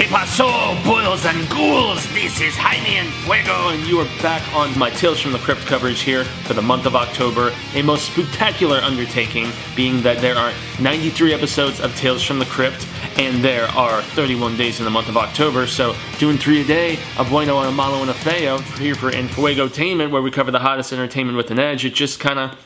Paso, boils and ghouls, this is Jaime En Fuego, and you are back on my Tales from the Crypt coverage here for the month of October. A most spectacular undertaking, being that there are 93 episodes of Tales from the Crypt, and there are 31 days in the month of October, so doing 3 a day of BUENO and MALO and a Feo here for Enfuegotainment, where we cover the hottest entertainment with an edge. It just kind of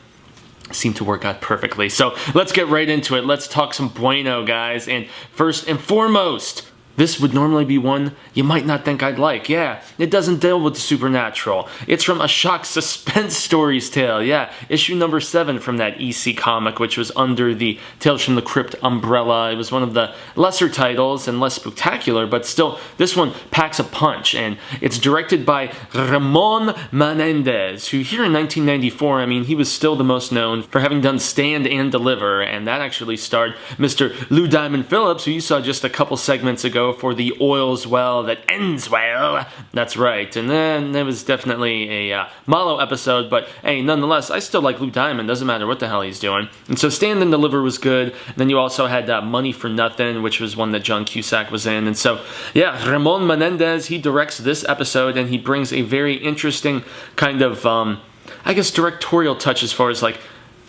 seemed to work out perfectly. So let's get right into it. Let's talk some BUENO, guys. And first and foremost, this would normally be one you might not think I'd like. Yeah, it doesn't deal with the supernatural. It's from a shock suspense stories tale. Yeah, issue number 7 from that EC comic, which was under the Tales from the Crypt umbrella. It was one of the lesser titles and less spectacular, but still, this one packs a punch. And it's directed by Ramon Menendez, who here in 1994, I mean, he was still the most known for having done Stand and Deliver, and that actually starred Mr. Lou Diamond Phillips, who you saw just a couple segments ago for The Oils Well That Ends Well. That's right. And then there was definitely a MALO episode, but hey, nonetheless, I still like Lou Diamond. Doesn't matter what the hell he's doing. And so Stand and Deliver was good. And then you also had Money for Nothing, which was one that John Cusack was in. And so, yeah, Ramon Menendez, he directs this episode, and he brings a very interesting kind of, I guess, directorial touch as far as like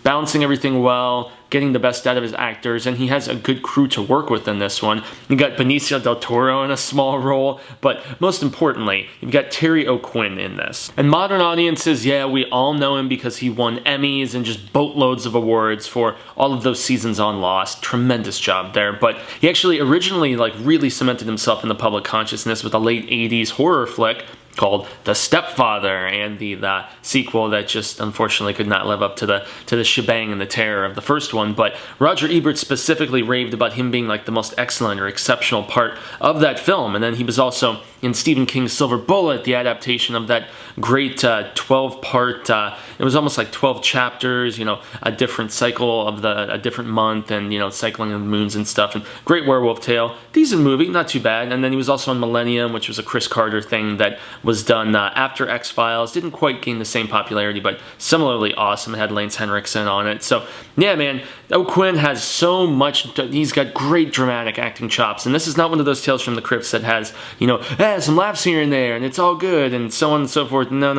balancing everything well, getting the best out of his actors, and he has a good crew to work with in this one. You got Benicio del Toro in a small role, but most importantly, you've got Terry O'Quinn in this. And modern audiences, yeah, we all know him because he won Emmys and just boatloads of awards for all of those seasons on Lost. Tremendous job there, but he actually originally like really cemented himself in the public consciousness with a late 80s horror flick called The Stepfather, and the sequel that just unfortunately could not live up to the shebang and the terror of the first one. But Roger Ebert specifically raved about him being like the most excellent or exceptional part of that film. And then he was also in Stephen King's Silver Bullet, the adaptation of that great 12-part, it was almost like 12 chapters, you know, a different cycle of a different month, and, you know, cycling of the moons and stuff, and great werewolf tale. Decent movie, not too bad. And then he was also in Millennium, which was a Chris Carter thing that was done after X-Files. Didn't quite gain the same popularity, but similarly awesome. It had Lance Henriksen on it. So, yeah, man, O'Quinn has so much, he's got great dramatic acting chops, and this is not one of those Tales from the Crypts that has, you know, some laughs here and there, and it's all good, and so on and so forth. No.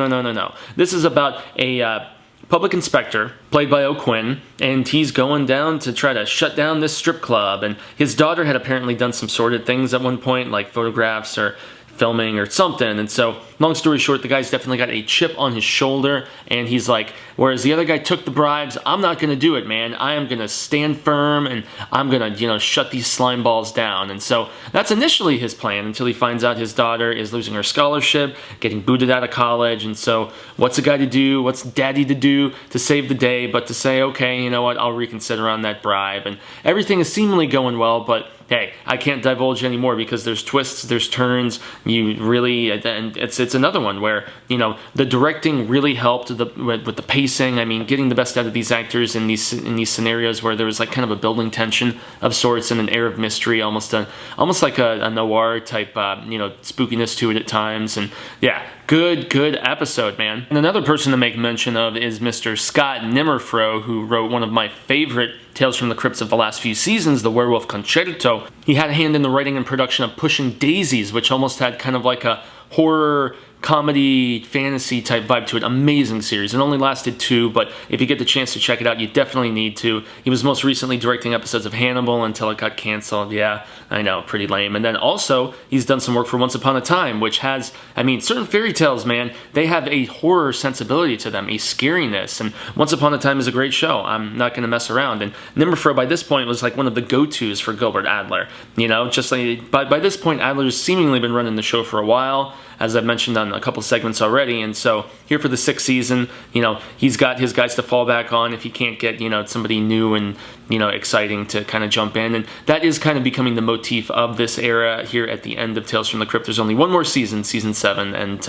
This is about a public inspector, played by O'Quinn, and he's going down to try to shut down this strip club, and his daughter had apparently done some sordid things at one point, like photographs or filming or something. And so, long story short, the guy's definitely got a chip on his shoulder, and he's like, whereas the other guy took the bribes, I'm not going to do it, man. I am going to stand firm, and I'm going to, you know, shut these slime balls down. And so that's initially his plan until he finds out his daughter is losing her scholarship, getting booted out of college. And so what's a guy to do? What's daddy to do to save the day but to say, okay, you know what, I'll reconsider on that bribe. And everything is seemingly going well, but hey, I can't divulge anymore because there's twists, there's turns. You really, and it's another one where, you know, the directing really helped with the pacing. I mean, getting the best out of these actors in these scenarios where there was like kind of a building tension of sorts and an air of mystery, almost like a noir type, you know, spookiness to it at times. And yeah, good episode, man. And another person to make mention of is Mr. Scott Nimmerfro, who wrote one of my favorite Tales from the Crypts of the last few seasons, The Werewolf Concerto. He had a hand in the writing and production of Pushing Daisies, which almost had kind of like a horror comedy fantasy type vibe to it. Amazing series. It only lasted 2, but if you get the chance to check it out, you definitely need to. He was most recently directing episodes of Hannibal until it got canceled. Yeah, I know, pretty lame. And then also, he's done some work for Once Upon a Time, which has, I mean, certain fairy tales, man, they have a horror sensibility to them, a scariness. And Once Upon a Time is a great show. I'm not going to mess around. And Nimmerfro, by this point, was like one of the go-tos for Gilbert Adler. You know, just like, by this point, Adler's seemingly been running the show for a while, as I've mentioned on a couple segments already. And so here for the 6th season, you know, he's got his guys to fall back on if he can't get, you know, somebody new and, you know, exciting to kind of jump in. And that is kind of becoming the motif of this era here at the end of Tales from the Crypt. There's only one more season, season 7, and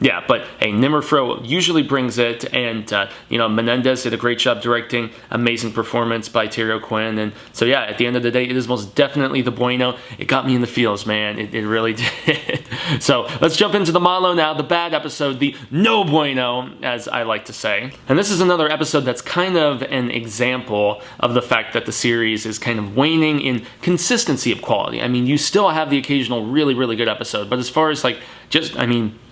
yeah, but hey, Nimmerfro usually brings it, and Menendez did a great job directing. Amazing performance by Terry O'Quinn, and so yeah, at the end of the day, it is most definitely the bueno. It got me in the feels, man. It really did. So let's jump into the malo now, the bad episode, the no bueno, as I like to say. And this is another episode that's kind of an example of the fact that the series is kind of waning in consistency of quality. I mean, you still have the occasional really, really good episode, but as far as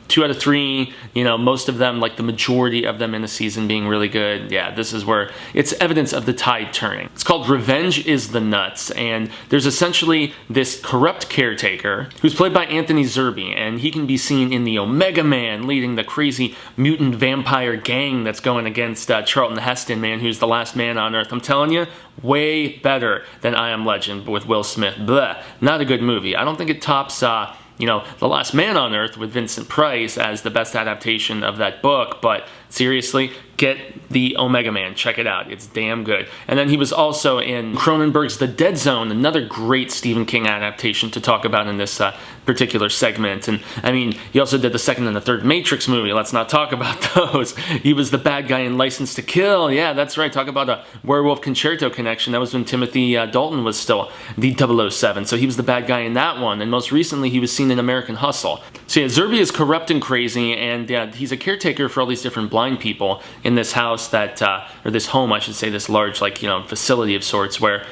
2 out of 3, most of them, like the majority of them in the season being really good. Yeah, this is where it's evidence of the tide turning. It's called Revenge is the Nuts, and there's essentially this corrupt caretaker who's played by Anthony Zerbe, and he can be seen in the Omega Man leading the crazy mutant vampire gang that's going against Charlton Heston, man, who's the last man on Earth. I'm telling you, way better than I Am Legend with Will Smith. Bleh, not a good movie. I don't think it tops The Last Man on Earth with Vincent Price as the best adaptation of that book, but seriously, get the Omega Man. Check it out. It's damn good. And then he was also in Cronenberg's The Dead Zone, another great Stephen King adaptation to talk about in this particular segment. And I mean, he also did the second and the third Matrix movie. Let's not talk about those. He was the bad guy in License to Kill. Yeah, that's right. Talk about a Werewolf Concerto connection. That was when Timothy Dalton was still the 007. So he was the bad guy in that one. And most recently, he was seen in American Hustle. So yeah, Zerbe is corrupt and crazy, and he's a caretaker for all these different blind people in this house that, or this home, I should say, this large, facility of sorts where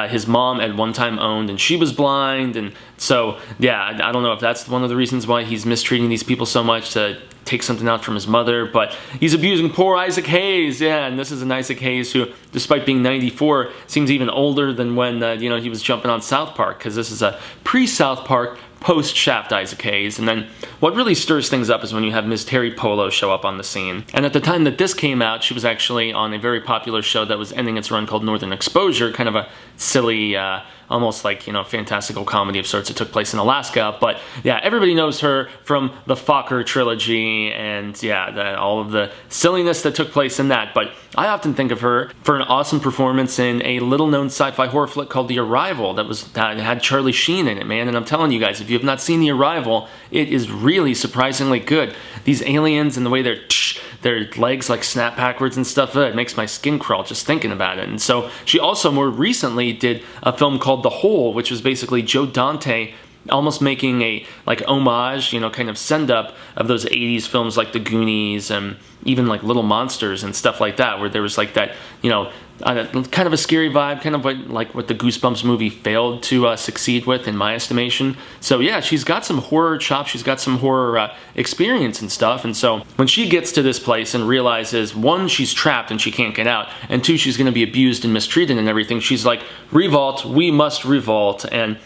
his mom at one time owned, and she was blind, and so, yeah, I don't know if that's one of the reasons why he's mistreating these people so much to take something out from his mother, but he's abusing poor Isaac Hayes, yeah, and this is an Isaac Hayes who, despite being 94, seems even older than when, he was jumping on South Park, because this is a pre-South Park, post-Shaft Isaac Hayes. And then what really stirs things up is when you have Ms. Terry Polo show up on the scene. And at the time that this came out, she was actually on a very popular show that was ending its run called Northern Exposure, kind of a silly, almost fantastical comedy of sorts that took place in Alaska. But yeah, everybody knows her from the Fokker trilogy and yeah, all of the silliness that took place in that. But I often think of her for an awesome performance in a little-known sci-fi horror flick called The Arrival that had Charlie Sheen in it, man. And I'm telling you guys, if you have not seen The Arrival, it is really surprisingly good. These aliens and the way their legs snap backwards and stuff, it makes my skin crawl just thinking about it. And so she also more recently did a film called The Hole, which was basically Joe Dante almost making a homage, kind of send up of those 80s films like The Goonies and even Little Monsters and stuff like that, where there was that, kind of a scary vibe, kind of like what the Goosebumps movie failed to succeed with, in my estimation. So yeah, she's got some horror chops, she's got some horror experience and stuff, and so when she gets to this place and realizes, one, she's trapped and she can't get out, and two, she's going to be abused and mistreated and everything, she's like, revolt, we must revolt. And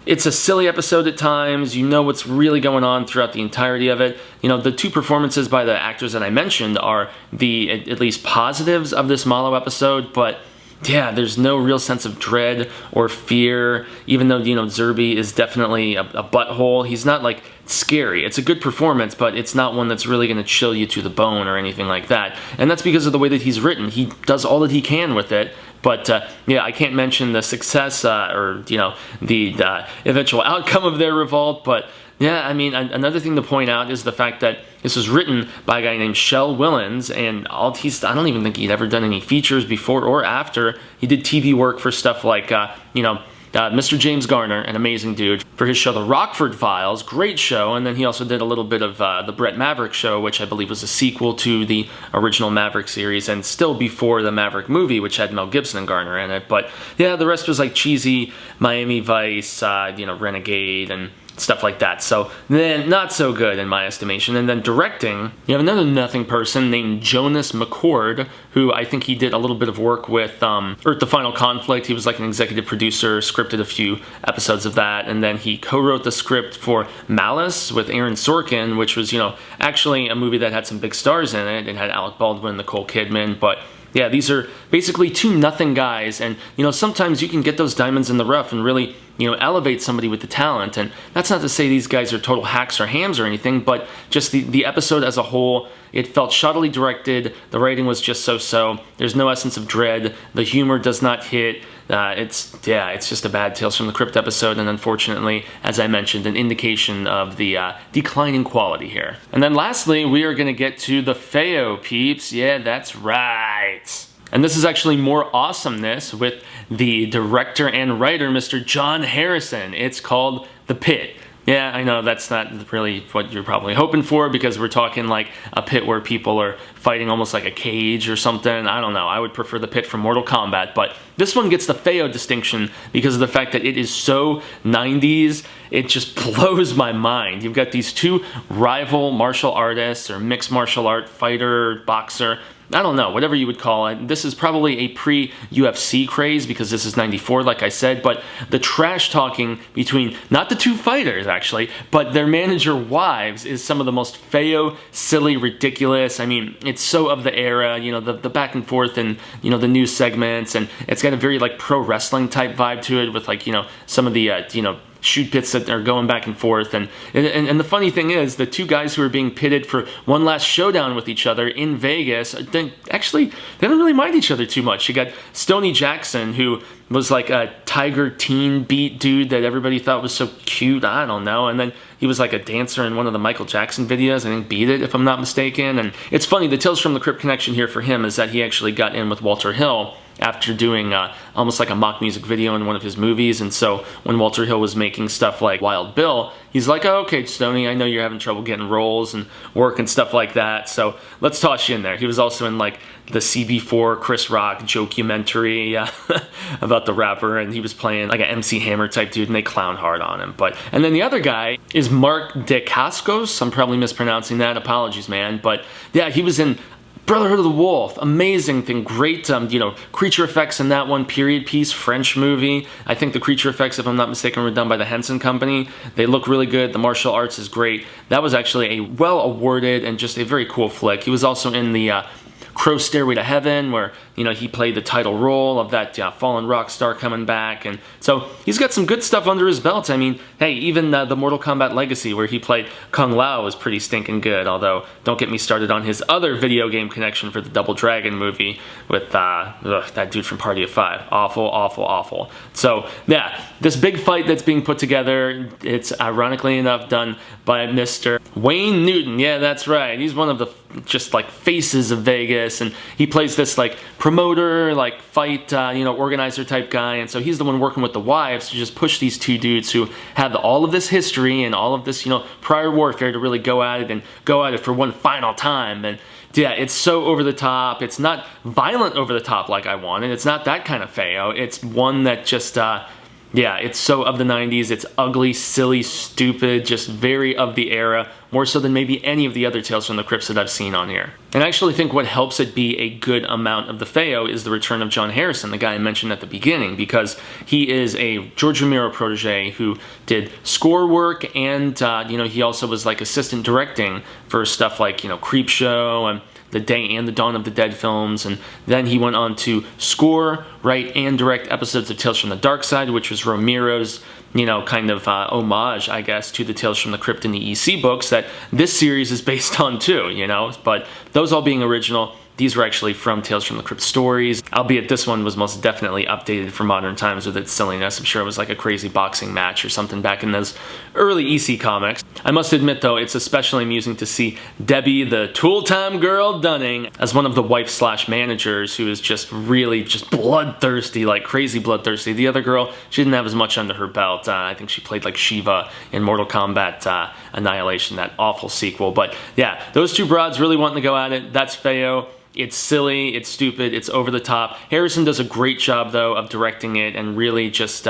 it's a silly episode at times. You know what's really going on throughout the entirety of it. The two performances by the actors that I mentioned are the, at least, positives of this Malo episode, but yeah, there's no real sense of dread or fear, even though, Zerbe is definitely a butthole. He's not, scary. It's a good performance, but it's not one that's really going to chill you to the bone or anything like that. And that's because of the way that he's written. He does all that he can with it. But, yeah, I can't mention the success or, the eventual outcome of their revolt. But, yeah, I mean, another thing to point out is the fact that this was written by a guy named Shel Willens, and I don't even think he'd ever done any features before or after. He did TV work for stuff like, Mr. James Garner, an amazing dude, for his show The Rockford Files, great show, and then he also did a little bit of the Brett Maverick Show, which I believe was a sequel to the original Maverick series, and still before the Maverick movie, which had Mel Gibson and Garner in it. But yeah, the rest was cheesy Miami Vice, Renegade, and stuff like that. So then, not so good in my estimation. And then directing, you have another nothing person named Jonas McCord, who I think he did a little bit of work with Earth the Final Conflict. He was an executive producer, scripted a few episodes of that, and then he co-wrote the script for Malice with Aaron Sorkin, which was, actually a movie that had some big stars in it. It had Alec Baldwin, Nicole Kidman, but yeah, these are basically two nothing guys, and sometimes you can get those diamonds in the rough and really elevate somebody with the talent. And that's not to say these guys are total hacks or hams or anything, but just the episode as a whole, it felt shoddily directed. The writing was just so-so. There's no essence of dread. The humor does not hit. It's just a bad Tales from the Crypt episode, and unfortunately, as I mentioned, an indication of the declining quality here. And then lastly, we are going to get to the Feo, peeps. Yeah, that's right. And this is actually more awesomeness with the director and writer, Mr. John Harrison. It's called The Pit. Yeah, I know that's not really what you're probably hoping for, because we're talking like a pit where people are fighting almost like a cage or something. I don't know. I would prefer the pit from Mortal Kombat, but this one gets the Feo distinction because of the fact that it is so 90s. It just blows my mind. You've got these two rival martial artists or mixed martial art fighter, boxer, I don't know, whatever you would call it. This is probably a pre-UFC craze because this is 94, like I said, but the trash talking between, not the two fighters actually, but their manager wives is some of the most Feo, silly, ridiculous. I mean, it's so of the era, the back and forth and, the news segments, and it's got a very like pro wrestling type vibe to it with like, some of the, shoot pits that are going back and forth. And the funny thing is, the two guys who are being pitted for one last showdown with each other in Vegas, they don't really mind each other too much. You got Stoney Jackson, who was like a tiger teen beat dude that everybody thought was so cute, I don't know, and then he was like a dancer in one of the Michael Jackson videos, I think Beat It, if I'm not mistaken. And it's funny, the Tales from the Crypt connection here for him is that he actually got in with Walter Hill after doing almost like a mock music video in one of his movies. And so when Walter Hill was making stuff like Wild Bill, he's like, oh, okay, Stoney, I know you're having trouble getting roles and work and stuff like that, so let's toss you in there. He was also in like the CB4 Chris Rock jocumentary about the rapper, and he was playing like an MC Hammer type dude, and they clown hard on him. And then the other guy is Mark DeCascos. I'm probably mispronouncing that, apologies, man. But yeah, he was in Brotherhood of the Wolf, amazing thing, great, creature effects in that one, period piece, French movie. I think the creature effects, if I'm not mistaken, were done by the Henson Company. They look really good, the martial arts is great. That was actually a well-awarded and just a very cool flick. He was also in the Crow Stairway to Heaven, where he played the title role of that fallen rock star coming back, and so he's got some good stuff under his belt. I mean, hey, even the Mortal Kombat Legacy, where he played Kung Lao, was pretty stinking good, although don't get me started on his other video game connection for the Double Dragon movie with that dude from Party of Five. Awful, awful, awful. So yeah, this big fight that's being put together, it's ironically enough done by Mr. Wayne Newton. Yeah, that's right. He's one of the just like faces of Vegas, and he plays this like promoter, like fight, organizer type guy, and so he's the one working with the wives to just push these two dudes who have all of this history and all of this, prior warfare to really go at it for one final time. And yeah, it's so over the top. It's not violent over the top like I wanted. It's not that kind of Feo. It's one that just yeah, it's so of the 90s. It's ugly, silly, stupid, just very of the era, more so than maybe any of the other Tales from the Crypts that I've seen on here. And I actually think what helps it be a good amount of the Feo is the return of John Harrison, the guy I mentioned at the beginning, because he is a George Romero protege who did score work, and he also was like assistant directing for stuff like Creepshow and the Day and the Dawn of the Dead films, and then he went on to score, write, and direct episodes of Tales from the Dark Side, which was Romero's, kind of homage, I guess, to the Tales from the Crypt in the EC books that this series is based on too, but those all being original. These were actually from Tales from the Crypt stories, albeit this one was most definitely updated for modern times with its silliness. I'm sure it was like a crazy boxing match or something back in those early EC comics. I must admit, though, it's especially amusing to see Debbie, the Tool-Time Girl Dunning, as one of the wife/managers who is just really just bloodthirsty, like crazy bloodthirsty. The other girl, she didn't have as much under her belt. I think she played like Shiva in Mortal Kombat Annihilation, that awful sequel. But yeah, those two broads really wanting to go at it. That's Feo. It's silly, it's stupid, it's over the top. Harrison does a great job, though, of directing it and really just,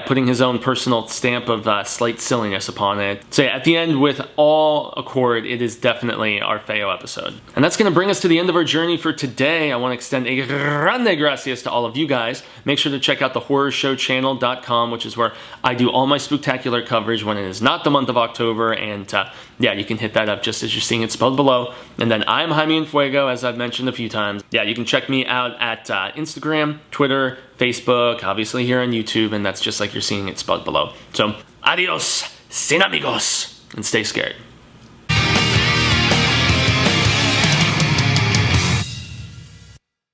putting his own personal stamp of slight silliness upon it. So yeah, at the end, with all accord, it is definitely our Feo episode. And that's going to bring us to the end of our journey for today. I want to extend a grande gracias to all of you guys. Make sure to check out the horrorshowchannel.com, which is where I do all my spooktacular coverage when it is not the month of October, and yeah, you can hit that up just as you're seeing it spelled below. And then I'm Jaime En Fuego, as I've mentioned a few times. Yeah, you can check me out at Instagram, Twitter, Facebook, obviously here on YouTube, and that's just like you're seeing it spelled below. So, adios, sin amigos, and stay scared.